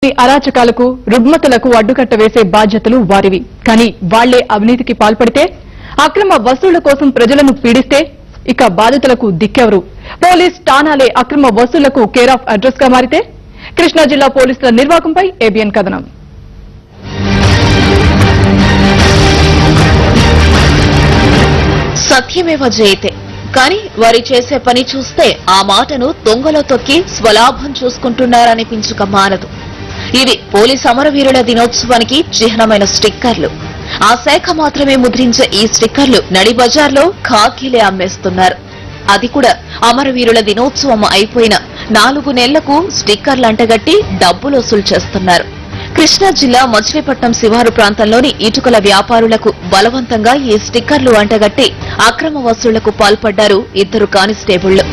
అరాచకాలకు రుగ్మతలకు అడ్డుకట్ట వేసే బాధ్యతలు వారివి. కానీ వాళ్లే అవినీతికి పాల్పడితే, అక్రమ వసూళ్ల కోసం ప్రజలను పీడిస్తే ఇక బాధితులకు దిక్కెవరు? పోలీస్ ఠాణాలే అక్రమ వసూళ్లకు కేర్ ఆఫ్ అడ్రస్ గా మారితే కృష్ణా జిల్లా పోలీసుల నిర్వాకంపై ఏబిఎన్ కథనం. సత్యమేవ జయతే. కానీ వారి చేసే పని చూస్తే ఆ మాటను దొంగలో తొక్కి స్వలాభం చూసుకుంటున్నారనిపించక మానదు. ఇవి పోలీస్ అమరవీరుల దినోత్సవానికి చిహ్నమైన స్టిక్కర్లు. ఆ శాఖ మాత్రమే ముద్రించే ఈ స్టిక్కర్లు నడి బజార్లో ఖాకీలే అమ్మేస్తున్నారు. అది కూడా అమరవీరుల దినోత్సవం అయిపోయిన 4 నెలలకు స్టిక్కర్లు అంటగట్టి డబ్బులు వసూలు చేస్తున్నారు. కృష్ణా జిల్లా మచిలీపట్నం శివారు ప్రాంతంలోని ఇటుకల వ్యాపారులకు బలవంతంగా ఈ స్టిక్కర్లు అంటగట్టి అక్రమ వసూళ్లకు పాల్పడ్డారు 2 కానిస్టేబుళ్లు.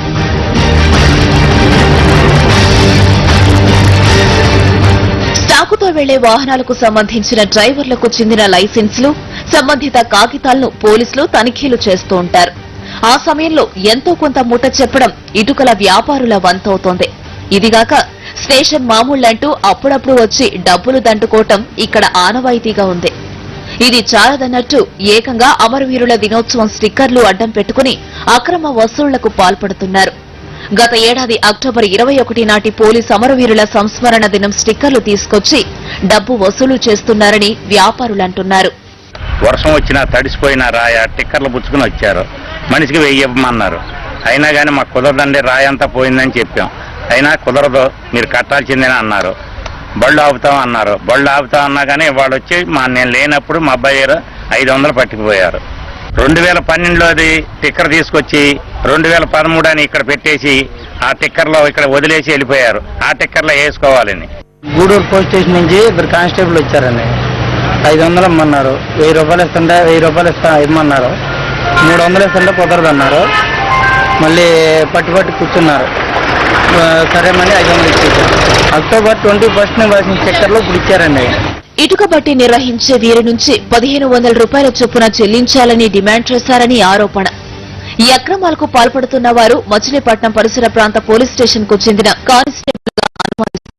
స్టాకుతో వెళ్లే వాహనాలకు సంబంధించిన డ్రైవర్లకు చెందిన లైసెన్సులు, సంబంధిత కాగితాలను పోలీసులు తనిఖీలు చేస్తూ ఉంటారు. ఆ సమయంలో ఎంతో కొంత ముట్ట చెప్పడం ఇటుకల వ్యాపారుల వంతవుతోంది. ఇదిగాక స్టేషన్ మామూళ్లంటూ అప్పుడప్పుడు వచ్చి డబ్బులు దండుకోవటం ఇక్కడ ఆనవాయితీగా ఉంది. ఇది చాలదన్నట్టు ఏకంగా అమరవీరుల దినోత్సవం స్టిక్కర్లు అడ్డం పెట్టుకుని అక్రమ వసూళ్లకు పాల్పడుతున్నారు. గత ఏడాది అక్టోబర్ 21 నాటి పోలీస్ అమరవీరుల సంస్మరణ దినం స్టిక్కర్లు తీసుకొచ్చి డబ్బు వసూలు చేస్తున్నారని వ్యాపారులంటున్నారు. వర్షం వచ్చినా తడిసిపోయినా రాయ టిక్కర్లు పుచ్చుకుని వచ్చారు. మనిషికి 1000 ఇవ్వమన్నారు. అయినా కానీ మాకు కుదరదండి, రాయంతా పోయిందని చెప్పాం. అయినా కుదరదు, మీరు కట్టాల్సిందేనా అన్నారు. బళ్ళు ఆపుతాం అన్నారు. బళ్ళు ఆపుతాం అన్నా కానీ వాళ్ళు వచ్చి నేను లేనప్పుడు మా అబ్బాయి 500 పట్టుకుపోయారు. 2012లోది టిక్కర్ తీసుకొచ్చి 2013 అని ఇక్కడ పెట్టేసి ఆ టిక్కర్లో ఇక్కడ వదిలేసి వెళ్ళిపోయారు. ఆ టిక్కర్లో వేసుకోవాలని గూడూరు పోలీస్ స్టేషన్ నుంచి 2 కానిస్టేబుల్ వచ్చారండి. 500 ఇమ్మన్నారు. 1000 రూపాయలు ఇస్తుంటే 1000 రూపాయలు ఇమ్మన్నారు. 300 ఇస్తుంటే కుదరదన్నారు. మళ్ళీ పట్టి కూర్చున్నారు. సరే మళ్ళీ 500 ఇచ్చేసారు. అక్టోబర్ 21 రాసిన స్టిక్కర్లు ఇప్పుడు ఇచ్చారండి. ఇటుక బట్టి నిర్వహించే వీరి నుంచి 1500 రూపాయల చొప్పున చెల్లించాలని డిమాండ్ చేశారని ఆరోపణ. ఈ అక్రమాలకు పాల్పడుతున్న వారు మచిలీపట్నం పరిసర ప్రాంత పోలీస్ స్టేషన్ కు చెందిన కానిస్టేబుల్ గా అనుమానిస్తున్నారు.